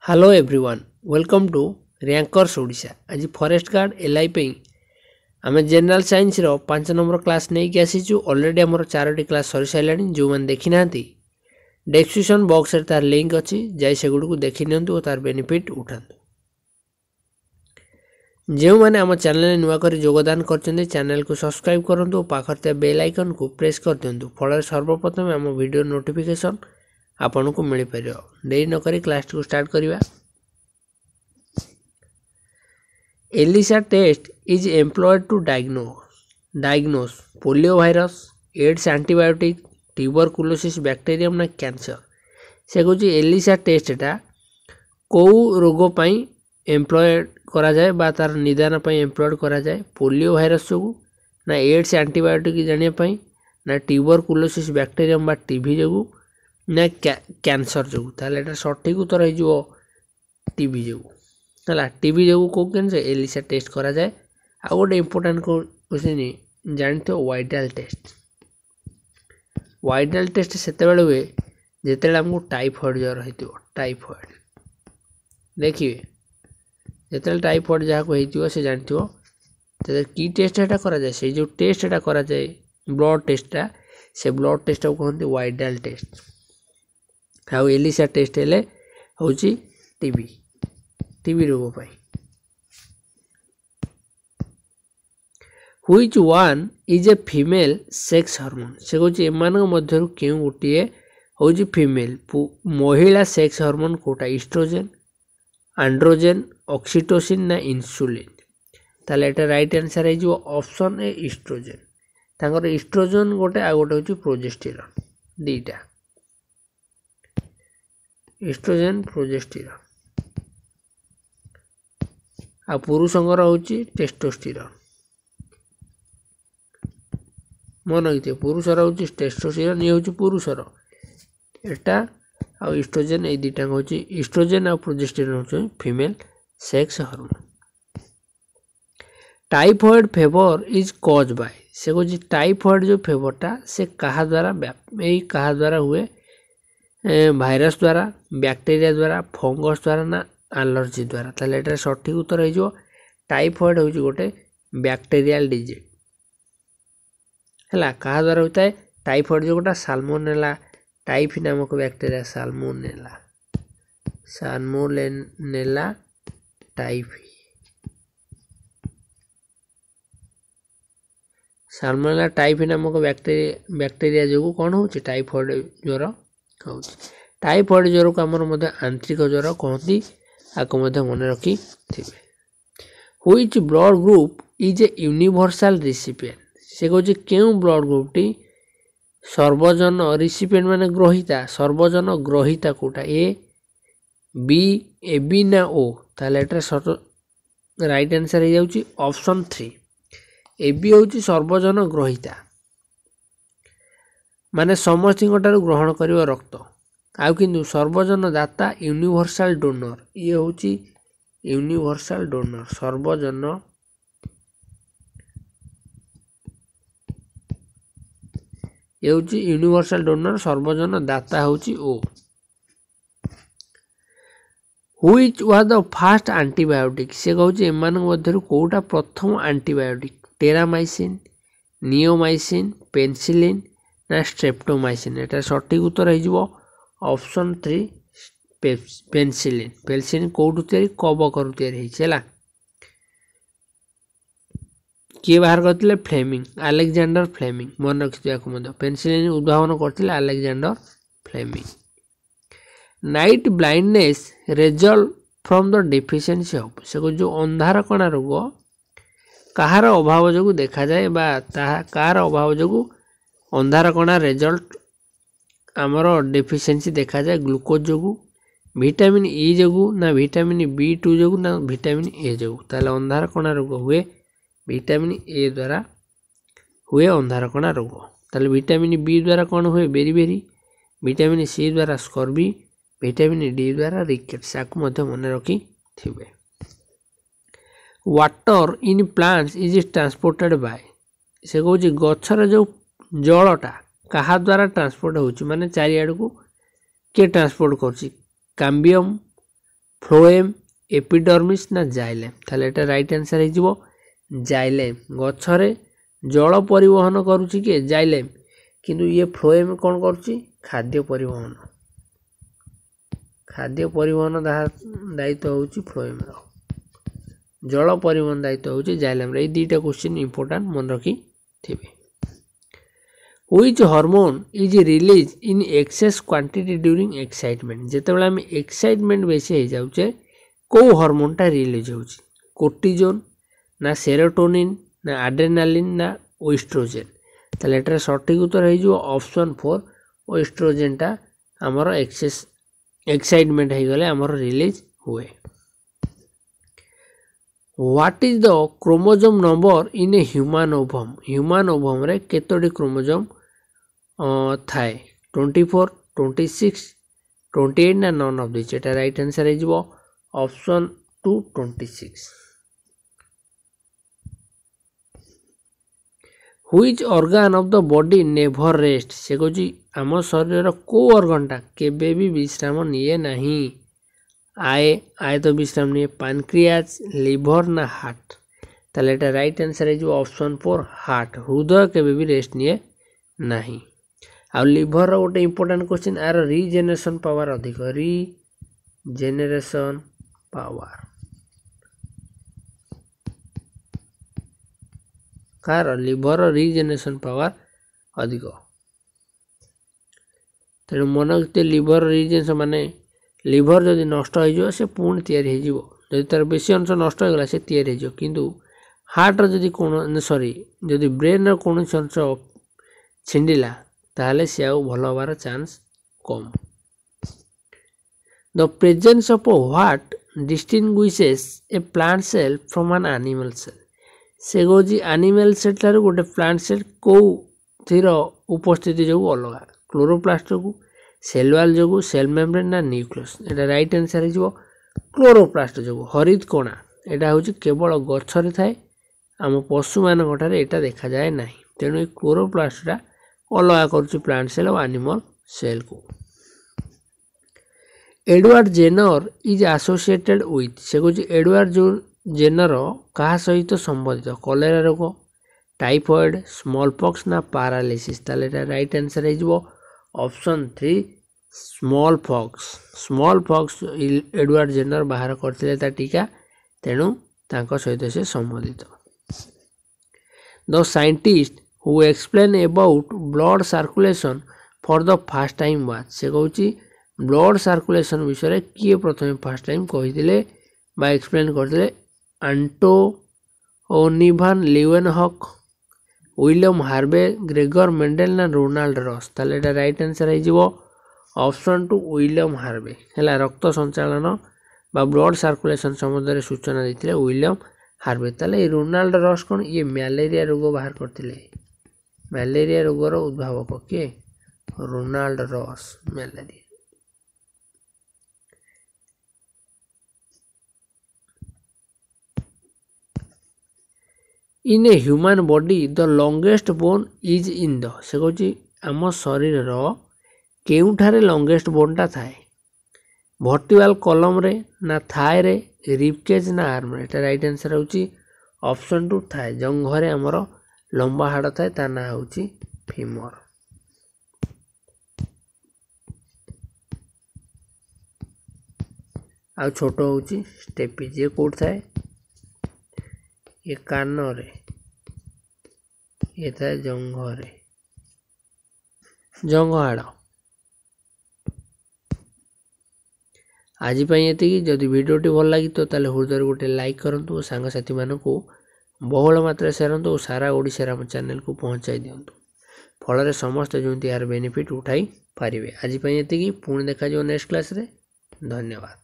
Hello everyone welcome to rankers Odisha आज forest guard एलआई पे आम जनरल साइंस रो 5 नंबर क्लास नहीं कि आसीचु ऑलरेडी हमर 4टी क्लास सरी साइलानी जो मन देखि नांती डिस्क्रिप्शन बॉक्स रे तार लिंक अछि जाय सेगुड को देखि नियंतु और तार बेनिफिट उठांतु जो माने हम चैनल ने नुवा करी योगदान करछन्ते चैनल को सब्सक्राइब करंतु और पाखरते बेल आइकन को प्रेस कर दियंतु फल सर्वप्रथम हम वीडियो नोटिफिकेशन आपन को मिल पार देरी न करी क्लास को स्टार्ट करिवा। ELISA test is employed to diagnose polio virus AIDS antibiotic tuberculosis bacterium ना कैंसर से कहूँ एलिसा टेस्टा कौ रोग पाई एम्प्लॉयड करा जाए बा तार निदान पाई एम्प्लॉयड करा जाए पोलियो वायरस जो ना एड्स एंटीबायोटिक जानिया पाई ना ट्यूबरकुलोसिस बैक्टीरियम बा टीबी जो ना कैंसर जो ताले एटा सठिक उत्तर हो टीबी जो है टीबी जो कौ कैंसर एलिसा टेस्ट करा जाए। आ गोटे इम्पोर्टाट क्वेश्चन जानते हो वाइडल टेस्ट से हुए जिते आमको टाइफॉइड ज्वर हो टाइफॉइड देखिए जिते टाइफॉइड जहाँ को से जानते हो कि टेस्ट एटा करा जाए से जो टेस्ट एटा करा जाए ब्लड टेस्टा से ब्लड टेस्ट को कहते वाइडल टेस्ट आउ एलिसा टेस्ट हेले होची टीबी रोग पाई। Which one is a female sex hormone से कहूँ एमान मध्य क्यों गोटे हूँ फीमेल महिला सेक्स हार्मोन कोटा इस्ट्रोजेन आंड्रोजेन ऑक्सीटोसिन ना इन्सुलिन ताले एटा राइट आंसर है ऑप्शन ए इस्ट्रोजेन तांकर इस्ट्रोजेन गोटे आ गोटे हूँ प्रोजेस्टेरॉन दीटा इस्ट्रोजेन प्रोजेस्टेरॉन आ पुरुषंकर हूँ टेस्टोस्टेरॉन मन रखिए पुरुषर हूँ टेस्टोस्टेरॉन ये हूँ पुरुषर एटा आ इस्ट्रोजेन ये दुटा हूँ इस्ट्रोजेन आ प्रोजेस्टेरॉन हूँ female sex hormone. Typhoid favour is cause by से कहूँ टाइफॉइड जो फेवरटा से कहा द्वारा हुए भाइरस द्वारा बैक्टीरिया द्वारा फंगस द्वारा ना एलर्जी द्वारा ताले एटा सठिक उत्तर हो टाइफॉइड हूँ गोटे बैक्टीरियल डिजीज है क्या द्वारा होता है टाइफॉइड जो गोटा साल्मोनेला टाइफी नामक bacteria salmonella typhi salmonella typhi नामक बैक्टीरिया जो कौन हो टाइफॉइड ज्वर हो टाइफॉइड ज्वर को आमर आंतरिक ज्वर कहती आपको मन रखी थे। Which blood group is a universal recipient से कहूँ क्यों ब्लड ग्रुप टी सर्वजन रिसिपिएंट माने ग्रहिता सर्वजन ग्रहिता कोटा ए बी ना ओ ताले राइट आंसर हो जाउची ऑप्शन 3 ए बी हूँ सर्वजन ग्रहिता माने समस्त ग्रहण करियो रक्त आउ किंतु सर्वजन दाता यूनिवर्सल डोनर ये हूँ यूनिवर्सल डोनर सर्वजन ये हूँ यूनिवर्सल डोनर सर्वजन दाता हूँ ओ। Which was the first antibiotic से कहूँ एमान मध्य कोटा प्रथम एंटीबायोटिक टेरामाइसिन नियोमाइसिन पेनिसिलिन ना स्ट्रेप्टोमाइसिन एटा सठिक उत्तर हो ऑप्शन 3 पेनिसिलिन कौटू तैयारी कवकर तैयारी किए बाहर करते फ्लेमिंग अलेक्जेंडर फ्लेमिंग मन रखिए पेनिसिलिन उद्भावन करते Alexander Fleming. Night blindness result from the deficiency of से जो अंधार कणा रोग कहार अभाव जो देखा जाए कहार अभाव जो अंधार कणा रिजल्ट आमर डेफिशिएंसी देखा जाए ग्लूकोज जो विटामिन ई जो ना विटामिन B2 जो ना विटामिन ए जो ताले अंधार कणा रोग हुए विटामिन ए द्वारा हुए अंधार कणा रोग ताले विटामिन B द्वारा कौन हुए बेरी विटामिन सी द्वारा स्कर्वी विटामिन डी द्वारा रिकेट्स आपको मन रखी थे। Water in plants is transported by से कहूँ गचर जो जलटा कहा द्वारा ट्रांसपोर्ट होची माने चारिआड को किए ट्रांसपोर्ट करची कैम्बियम फ्लोएम एपिडर्मिस ना जाइलेम ताले एटा राइट आंसर हे जिवो जाइलेम गछरे जल परिवहन करूची के जाइलेम किंतु ये फ्लोएम कोन करूची खाद्य परिवहन दायित्व होची फ्लोएम रो जल परिवहन दायित्व होची जाइलेम रे दीटा क्वेश्चन इंपोर्टेंट मन रखी थिबे Which hormone is released in excess quantity during excitement जेतेबेला हम एक्साइटमेंट बेसी हो जाउचे को हार्मोन टा रिलीज होउची कोर्टिजोन ना सेरोटोनिन ना एड्रेनालिन ना ओएस्ट्रोजेन ताले एटर सठिक उत्तर हे जो ऑप्शन 4 ओएस्ट्रोजेन टा हमर एक्सेस एक्साइटमेंट हे गले हमर रिलीज हुए What is the chromosome number in a human ovum रे केतोडी क्रोमोसोम थाए 24 26 28 ना none of this Etah right answer हे जिवो option 2 26 Which organ of the body never rest से कोजी आम शरीर को ऑर्गन टा केबे भी विश्राम निये नहीं आए तो विश्राम निये पैनक्रियाज लिवर ना हार्ट ताले एटा राइट आंसर है जो ऑप्शन 4 हार्ट हृदय केबे भी रेस्ट निये नहीं आ लिवर रो गोटे इंपोर्टेंट क्वेश्चन आर रीजेनरेशन पावर अधिक रीजेनरेशन पावर कार लिवर रीजेनरेशन पावर अधिक तेणु मन रखते लिवर रीजेनरेशन माने लिवर जदि नष्ट हो से पुणी तैयारी हो जदि तार बेसी अंश नष्ट हो गला से तैयारी हो किंतु हार्ट जदि कोन सॉरी जदि ब्रेन रो कोन अंश छिंडिला ताहले से आउ भल होबार चांस कम the presence of what distinguishes a plant cell from an animal cell से गोजी एनिमल सेल ठार गोटे प्लांट सेल को थीर उपस्थिति जो अलग क्लोरोप्लास्ट जो सेल वाल जो सेल मेम्ब्रेन ना न्यूक्लियस एटा राइट आंसर हे जो क्लोरोप्लास्ट जो हरित कणा एटा होची केवल गछरे थाए आम पशु मान गठारे एटा देखा जाए नाही तेणु क्लोरोप्लास्ट टा अलग करूची प्लांट सेल और एनिमल सेल को Edward Jenner is associated with से कुछ एडवर्ड जेनर कहा सहित संबंधित कलेरा रोग टाइफॉइड स्मॉल पॉक्स ना पैरालिसिस ताले एटा राइट आंसर हे जो option 3 smallpox Edward Jenner बाहर करथिले ता टीका तेणु तांको सहित से संबंधित the scientist who explain about blood circulation for the first time was से कहूची ब्लड सर्कुलेशन विषय किए प्रथम फर्स्ट टाइम कहिदिले बा एक्सप्लेन करदिले Antonie van Leeuwenhoek William Harvey Gregor Mendel ना रोनाल्ड रॉस ताले एटा राइट आंसर हे जिवो ऑप्शन 2 विलियम हार्वे हला रक्त संचालन बा ब्लड सर्कुलेशन संबंध रे सूचना दैथिले विलियम हार्वे ताले रोनाल्ड रॉस कोन ये मलेरिया रोग बाहर करथिले मलेरिया रोगर उद्भावक किए Ronald Ross malaria in a human body the longest bone is in the से कहूँ आम शरीर केउठारे लॉन्गेस्ट बोन टा थाए वर्टिकल कॉलम रे ना थाए रे रिबकेज ना आर्म रे एटा राइट आंसर होची ऑप्शन 2 थाए जंघरे हमर लंबा हाड़ थाए ता ना होची फीमर आ छोटो होची स्टेपिज ये कोड थाए ये कान रे ये थाए जंघरे जंघ हाड़ आज ये जदि वीडियोटी भल लगी तो ताले हृदय गोटे लाइक करंतु और सांग साथी मानकू बहुल मात्रा सेरंतु और सारा ओडिशा आम चैनल को पहुँचाई दिंतु फल समस्त जो यार बेनिफिट उठाई पारे आज ये पुणी देखा नेक्स्ट क्लास रे धन्यवाद।